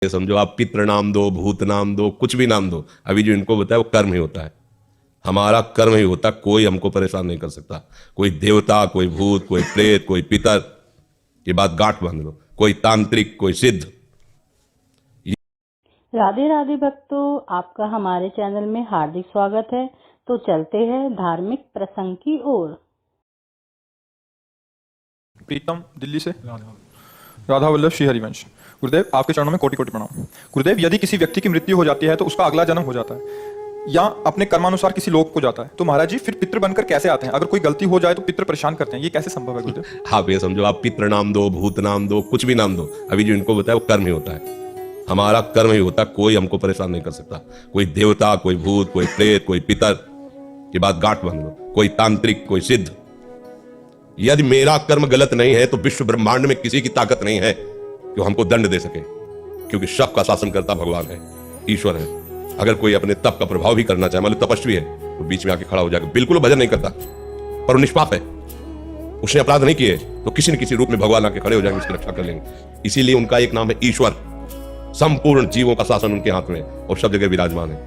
ये समझो आप पितृ नाम दो, भूत नाम दो, कुछ भी नाम दो, अभी जो इनको बताया वो कर्म ही होता है। हमारा कर्म ही होता, कोई हमको परेशान नहीं कर सकता। कोई देवता, कोई भूत, कोई प्रेत, कोई पितर, ये बात गांठ बांध लो, कोई तांत्रिक, कोई सिद्ध। राधे राधे भक्तों, आपका हमारे चैनल में हार्दिक स्वागत है। तो चलते हैं धार्मिक प्रसंग की ओर। प्रीतम दिल्ली से राधा वल्लभ श्री हरिवंश। गुरुदेव, आपके चरणों में कोटि कोटि प्रणाम। गुरुदेव, यदि किसी व्यक्ति की मृत्यु हो जाती है तो उसका अगला जन्म हो जाता है या अपने कर्मानुसार किसी लोक को जाता है, तो महाराज जी फिर पितृ बनकर कैसे आते हैं? अगर कोई गलती हो जाए तो पितृ परेशान करते हैं, ये कैसे संभव है गुरुदेव? आप ये समझो आप पितृ नाम दो, भूत नाम दो, कुछ भी नाम दो, अभी जो इनको बताया वो कर्म ही होता है। हमारा कर्म ही होता, कोई हमको परेशान नहीं कर सकता। कोई देवता, कोई भूत, कोई प्रेत, कोई पितर, ये बात गांठ बांध लो, कोई तांत्रिक, कोई सिद्ध। यदि मेरा कर्म गलत नहीं है तो विश्व ब्रह्मांड में किसी की ताकत नहीं है कि हमको दंड दे सके, क्योंकि सब का शासन करता भगवान है, ईश्वर है। अगर कोई अपने तप का प्रभाव भी करना चाहे, मान लो तपस्वी है, तो बीच में आके खड़ा हो जाएगा, बिल्कुल भजन नहीं करता पर वो निष्पाप है, उसने अपराध नहीं किए, तो किसी न किसी रूप में भगवान आके खड़े हो जाएंगे, उसकी रक्षा कर लेंगे। इसीलिए उनका एक नाम है ईश्वर। संपूर्ण जीवों का शासन उनके हाथ में और सब जगह विराजमान है।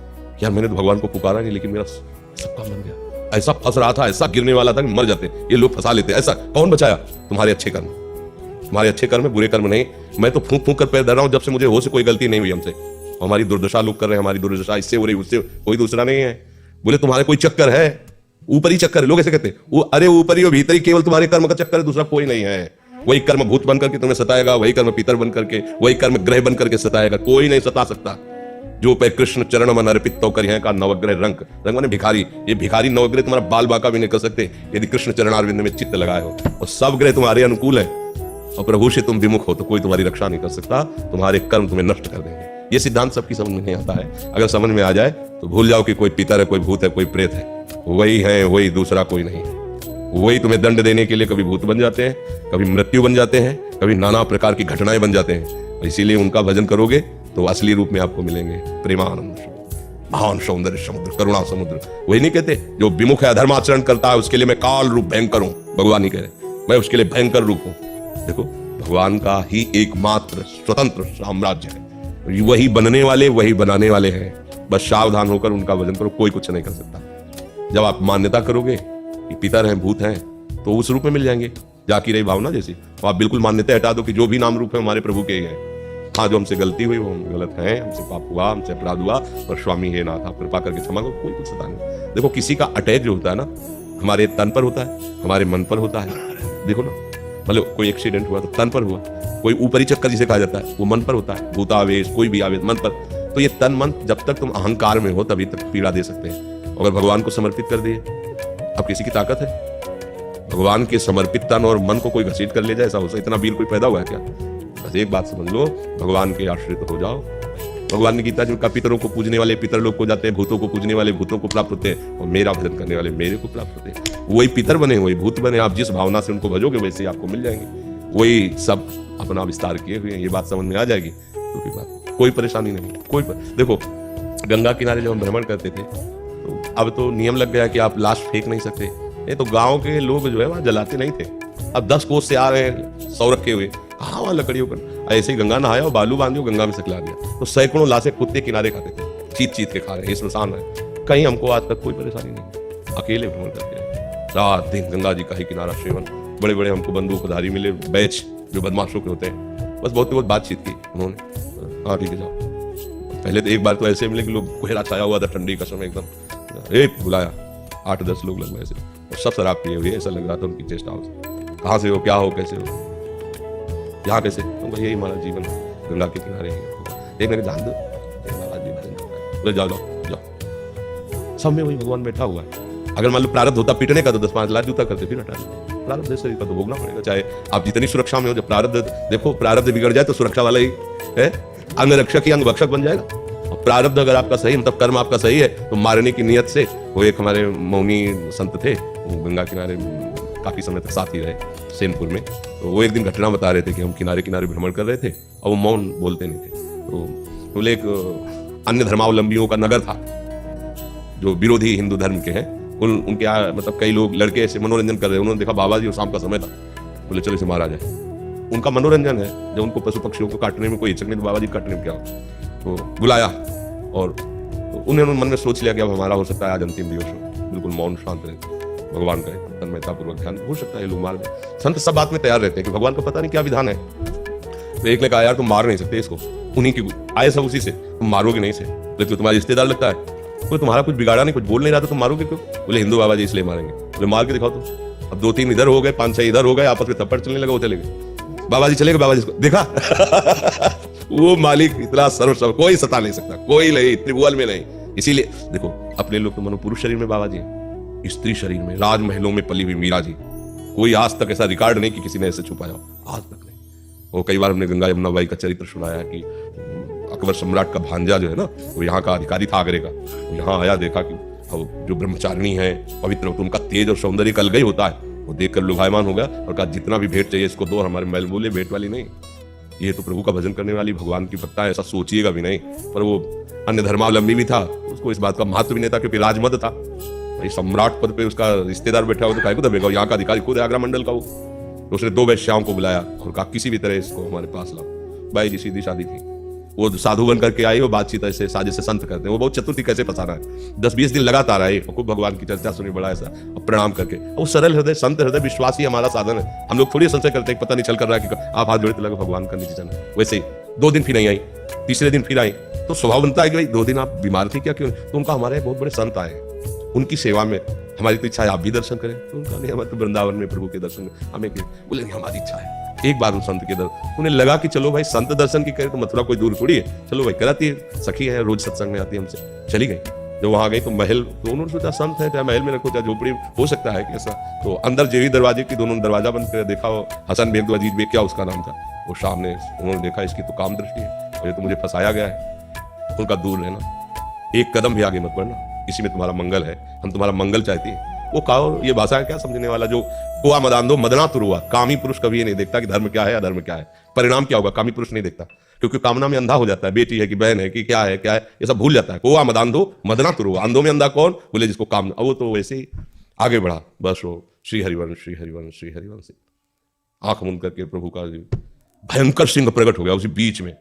यार मैंने तो भगवान को पुकारा नहीं, लेकिन मेरा सब काम बन गया। ऐसा फंस रहा था, ऐसा गिरने वाला था कि मर जाते, ये लोग फंसा लेते। ऐसा कौन बचाया? तुम्हारे अच्छे कर्म, तुम्हारे अच्छे कर्म, बुरे कर्म नहीं। मैं तो फूंक फूंक कर पैर धर रहा हूं, जब से मुझे हो से कोई गलती नहीं हुई हमसे। हमारी दुर्दशा लोग कर रहे हैं, हमारी दुर्दशा इससे हो रही, उससे कोई दूसरा नहीं है। बोले तुम्हारे कोई चक्कर है, ऊपरी चक्कर है, लोग ऐसे कहते हैं। अरे ऊपरी और भीतरी केवल तुम्हारे कर्म का चक्कर है, दूसरा कोई नहीं है। वही कर्म भूत बन करके तुम्हें सताएगा, वही कर्म पितर बन करके, वही कर्म ग्रह बन करके सताएगा, कोई नहीं सता सकता। जो पे कृष्ण चरण मन अर्पित तो करिए का नवग्रह रंग, रंग माने भिखारी। ये भिखारी नवग्रह तुम्हारा बाल बाका भी नहीं कर सकते यदि कृष्ण चरणारविंद में चित्त लगाए हो, और सब ग्रह तुम्हारे अनुकूल है, और प्रभु से तुम विमुख हो तो कोई तुम्हारी रक्षा नहीं कर सकता। तुम्हारे कर्म तुम्हें नष्ट कर देंगे। ये सिद्धांत सबकी समझ में नहीं आता है। अगर समझ में आ जाए तो भूल जाओ कि कोई पितर है, कोई भूत है, कोई प्रेत है। वही है, वही, दूसरा कोई नहीं। वही तुम्हें दंड देने के लिए कभी भूत बन जाते हैं, कभी मृत्यु बन जाते हैं, कभी नाना प्रकार की घटनाएं बन जाते हैं। इसीलिए उनका भजन करोगे तो असली रूप में आपको मिलेंगे। प्रेमानंद, महान सौंदर्य समुद्र, करुणा समुद्र। वही नहीं कहते जो विमुख है, अधर्माचरण करता है, उसके लिए मैं काल रूप भयंकर हूं। भगवान नहीं कह रहे, मैं उसके लिए भयंकर रूप हूं। देखो, भगवान का ही एकमात्र स्वतंत्र साम्राज्य है। वही बनने वाले, वही बनाने वाले हैं। बस सावधान होकर उनका भजन करो, कोई कुछ नहीं कर सकता। जब आप मान्यता करोगे कि पितर हैं, भूत हैं, तो उस रूप में मिल जाएंगे। जाकी रही भावना जैसी, तो आप बिल्कुल मान्यता हटा दो कि जो भी नाम रूप है हमारे प्रभु के ही है। हाँ, जो हमसे गलती हुई वो हम गलत हैं, हमसे पाप हुआ, हमसे अपराध हुआ, और स्वामी हे नाथ आप कृपा करके क्षमा करो, कोई कुछ सता नहीं। देखो, किसी का अटैक जो होता है ना, हमारे तन पर होता है, हमारे मन पर होता है। देखो ना, मतलब कोई एक्सीडेंट हुआ तो तन पर हुआ, कोई ऊपरी चक्कर जिसे कहा जाता है वो मन पर होता है, भूतावेश, कोई भी आवेश मन पर। तो ये तन मन, जब तक तुम अहंकार में हो तभी तक पीड़ा दे सकते हैं। अगर भगवान को समर्पित कर दिए, अब किसी की ताकत है? भगवान के समर्पित तन और मन को कोई घसीट कर ले जाए, ऐसा हो सकता? इतना वीर कोई पैदा हुआ है क्या? बस एक बात समझ लो, भगवान के आश्रित हो जाओ। भगवान ने गीता जो कहा, पितरों को पूजने वाले पितर लोग को जाते हैं, भूतों को पूजने वाले भूतों को प्राप्त होते हैं, और मेरा भजन करने वाले मेरे को प्राप्त होते हैं। वही पितर बने, वही भूत बने। आप जिस भावना से उनको भजोगे वैसे ही आपको मिल जाएंगे। वही सब अपना विस्तार किए हुए हैं। ये बात समझ में आ जाएगी तो बात, कोई परेशानी नहीं, देखो, गंगा किनारे जब हम भ्रमण करते थे तो अब तो नियम लग गया कि आप लाश फेंक नहीं सकते। ये तो गांव के लोग जो है वहां जलाते नहीं थे। अब 10 कोस से आ रहे हैं सौ रखे हुए, कहाँ वहां लकड़ियों पर ऐसे ही गंगा नहाया और बालू बांधियो, गंगा में सकला दिया, तो सैकड़ों लाशें कुत्ते किनारे खाते थे, चीत चीत के खा रहे हैं। स्मशान है, कहीं हमको आज तक कोई परेशानी नहीं। अकेले भ्रमण करते हैं, रात दिन गंगा जी का ही किनारा सेवन। बड़े बड़े हमको बंदूकधारी मिले, बैच जो बदमाशों के होते हैं। बस बहुत बातचीत की उन्होंने, हाँ ठीक है जाओ। पहले तो एक बार तो ऐसे मिले कि लोग कोहरा छाया हुआ था, ठंडी का समय एकदम, एक बुलाया 8-10 लोग लगभग ऐसे, और सब शराब पिए हुए, ऐसा लग रहा था उनकी चेस्ट हाउस। कहाँ से हो, क्या हो, कैसे हो, यहाँ कैसे? तो यही हमारा जीवन है, गंगा के किनारे। एक मेरे ध्यान दो, बोले जाओ जाओ जाओ। सब में वही भगवान बैठा हुआ है। अगर मान लो प्रारब्ध होता पीटने का तो 10-5 लाख जूता करते, फिर हटा देते। प्रारब्ध शरीर का तो भोगना पड़ेगा, चाहे आप जितनी सुरक्षा में हो। जब प्रारब्ध, देखो, प्रारब्ध बिगड़ जाए तो सुरक्षा वाला ही है, अंग रक्षक ही अंग भक्षक बन जाएगा। और प्रारब्ध अगर आपका सही, मतलब कर्म आपका सही है, तो मारने की नियत से, वो एक हमारे मौनी संत थे, वो गंगा किनारे काफी समय तक साथ ही रहे सेनपुर में। तो वो एक दिन घटना बता रहे थे कि हम किनारे किनारे भ्रमण कर रहे थे और वो मौन बोलते नहीं थे। तो बोले एक अन्य धर्मावलंबियों का नगर था जो विरोधी हिंदू धर्म के हैं। उनके मतलब कई लोग लड़के ऐसे मनोरंजन कर रहे हैं। उन्होंने देखा बाबा जी, और शाम का समय था, बोले चलो इसे मारा जाए। उनका मनोरंजन है, जब उनको पशु पक्षियों को काटने में कोई हिचक नहीं तो बाबा जी काटने में क्या हो। तो बुलाया और उन्होंने मन में सोच लिया कि अब हमारा हो सकता है आज अंतिम दिवस हो, बिल्कुल मौन शांत रहे, भगवान का तन्मयता पूर्वक ध्यान, हो सकता है लोग मार दें। संत सब बात में तैयार रहते हैं कि भगवान को पता नहीं क्या विधान है। तो एक ने कहा यार तुम मार नहीं सकते इसको, उन्हीं की आए सब उसी से, तुम मारोगे नहीं से, लेकिन तुम्हारा रिश्तेदार लगता है, कोई तुम्हारा कुछ बिगाड़ा नहीं, कुछ बोल नहीं रहा था, तुम मारोगे क्यों? बोले हिंदू बाबा जी इसलिए मारेंगे। बोले मार के दिखाओ तुम। अब 2-3 इधर हो गए, 5-6 इधर हो गए, आपस में थप्पड़ चलने लगा, वो चले गए। बाबा जी चले गए, बाबा जी को देखा वो मालिक इतना सर्व कोई सता नहीं सकता, कोई नहीं, त्रिभुवन में नहीं। इसीलिए देखो अपने लोग तो मनो पुरुष शरीर में बाबा जी हैं, स्त्री शरीर में राजमहलों में पली हुई मीरा जी, कोई आज तक ऐसा रिकॉर्ड नहीं कि किसी ने ऐसे छुपाया, आज तक नहीं। और कई बार हमने गंगा यमुना बाई का चरित्र सुनाया कि अकबर सम्राट का भांजा जो है ना, वो यहाँ का अधिकारी था आगरे का, वो यहाँ आया, देखा कि जो ब्रह्मचारिणी है पवित्र, तो उनका तेज और सौंदर्य कल गई होता है, वो देखकर लुभायमान हो गया और कहा जितना भी भेंट चाहिए इसको दो, हमारे महल बोले भेंट वाली नहीं, ये तो प्रभु का भजन करने वाली भगवान की भक्ता है, ऐसा सोचिएगा भी नहीं। पर वो अन्य धर्मावलंबी भी था, उसको इस बात का महत्व भी नहीं था क्योंकि राजमद था, भाई सम्राट पद पे उसका रिश्तेदार बैठा हो तो काहे को दबेगा, यहाँ का अधिकारी खुद है आगरा मंडल का वो। तो उसने 2 वैश्याओं को बुलाया और कहा किसी भी तरह इसको हमारे पास लाओ। भाई जी सीधी शादी थी, वो साधु बन करके आई, वो बातचीत ऐसे साजिश से संत करते हैं, वो बहुत चतुर थी कैसे फंसाना है। 10-20 दिन लगातार आए, खूब भगवान की चर्चा सुनी, बड़ा ऐसा प्रणाम करके। वो सरल हृदय संत हृदय विश्वास ही हमारा साधन है। हम लोग थोड़ी संशय करते हैं पता नहीं चल कर रहा है कि आप हाथ जोड़े तो लगे भगवान का नीचे जाना। वैसे ही 2 दिन फिर नहीं आई, तीसरे दिन फिर आई, तो स्वभाव बनता है कि भाई 2 दिन आप बीमार थे क्या, क्यों? तो उनका हमारे बहुत बड़े संत आए, उनकी सेवा में हमारी तो इच्छा है आप भी दर्शन करें। तो उनका नहीं, हमारे तो वृंदावन में प्रभु के दर्शन हमें बोले नहीं हमारी इच्छा है एक बार उन संत के दर्शन। उन्हें लगा कि चलो भाई संत दर्शन की करे तो मथुरा कोई दूर थोड़ी है, चलो भाई कराती है, सखी है, रोज सत्संग में आती है हमसे, चली गई। जब वहां गई तो महल, तो उन्होंने सोचा संत है, चाहे महल में रखो चाहे झोपड़ी, हो सकता है कि ऐसा। तो अंदर जेवी दरवाजे की दोनों दरवाजा बंद कर देखा, हो हसन बेग अजीज बेग क्या उसका नाम था, वो सामने उन्होंने देखा इसकी तो काम दृष्टि है और ये तो मुझे फंसाया गया है, उनका दूर रहना, एक कदम भी आगे मत बढ़ना, इसी में तुम्हारा मंगल है, हम तुम्हारा मंगल चाहते हैं। वो कहो ये भाषा है क्या समझने वाला, जो हुआ मदान मदना तुर हुआ। कामी पुरुष कभी ये नहीं देखता कि धर्म क्या है अधर्म क्या है, परिणाम क्या होगा, कामी पुरुष नहीं देखता, क्योंकि कामना में अंधा हो जाता है, बेटी है कि बहन है कि क्या है ये सब भूल जाता है। हुआ मदान दो मदना तुर हुआ, अंधों में अंधा कौन, बोले जिसको कामना। वो तो वैसे ही आगे बढ़ा, बस वो श्री हरिवंश श्री हरिवंश श्री हरिवंश, आंख मूंद करके प्रभु का भयंकर सिंह प्रकट हो गया उसी बीच में,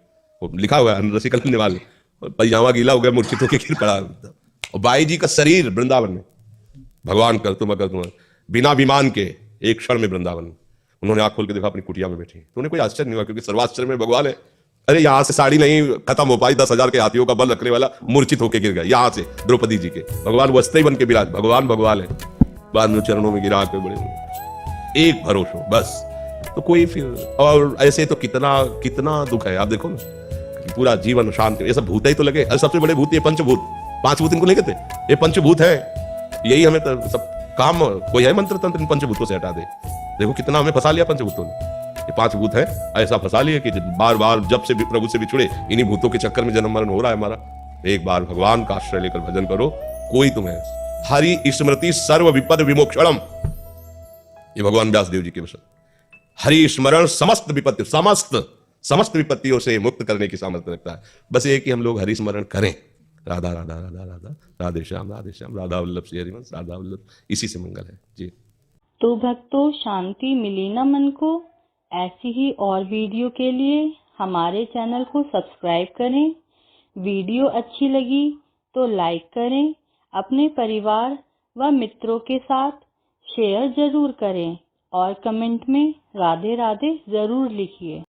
वो लिखा हुआ है रसी कलने वाले, पैजामा गीला हो गया, मूर्छित होकर गिर पड़ा, और बाई जी का शरीर वृंदावन में, भगवान कर तुम अगर तुम बिना विमान के एक क्षण में वृंदावन में। उन्होंने आंख खोल के देखा अपनी कुटिया में बैठी, तो उन्हें कोई आश्चर्य नहीं हुआ क्योंकि सर्वाश्चर्य में भगवान है। अरे यहाँ से साड़ी नहीं खत्म हो पाई, 10,000 के हाथियों का बल रखने वाला मूर्छित होकर गिर गया, यहाँ से द्रौपदी जी के भगवान वस्त्र बन के विराज, भगवान भगवान है, बाद में चरणों में गिरा के बड़े एक भरोसा बस। तो कोई फिर, और ऐसे तो कितना कितना दुख है, आप देखो ना पूरा जीवन शांत, ये सब भूत ही तो लगे। सबसे बड़े भूत ये पंचभूत, 5 भूत इनको नहीं कहते, ये पंचभूत है, यही हमें तो सब काम, कोई है मंत्र तंत्र इन पंचभूतों से हटा दे। देखो कितना हमें फंसा लिया पंचभूतों ने, ये 5 भूत है, ऐसा फंसा लिया कि बार बार जब से भी प्रभु से बिछुड़े इन्हीं भूतों के चक्कर में जन्म मरण हो रहा है हमारा। एक बार भगवान का आश्रय लेकर भजन करो, कोई तुम्हें हरि स्मृति सर्व विपद विमोक्षणम, ये भगवान व्यासदेव जी के वचन, हरि स्मरण समस्त विपत्ति, समस्त विपत्तियों से मुक्त करने की सामर्थ्य रखता है। बस ये कि हम लोग हरि स्मरण करें, राधा राधा राधा राधा राधे श्याम राधा वल्लभ श्री हरिवंश राधा वल्लभ, इसी से मंगल है जी। तो भक्तों शांति मिली ना मन को। ऐसी ही और वीडियो के लिए हमारे चैनल को सब्सक्राइब करें। वीडियो अच्छी लगी तो लाइक करें, अपने परिवार व मित्रों के साथ शेयर जरूर करें और कमेंट में राधे राधे जरूर लिखिए।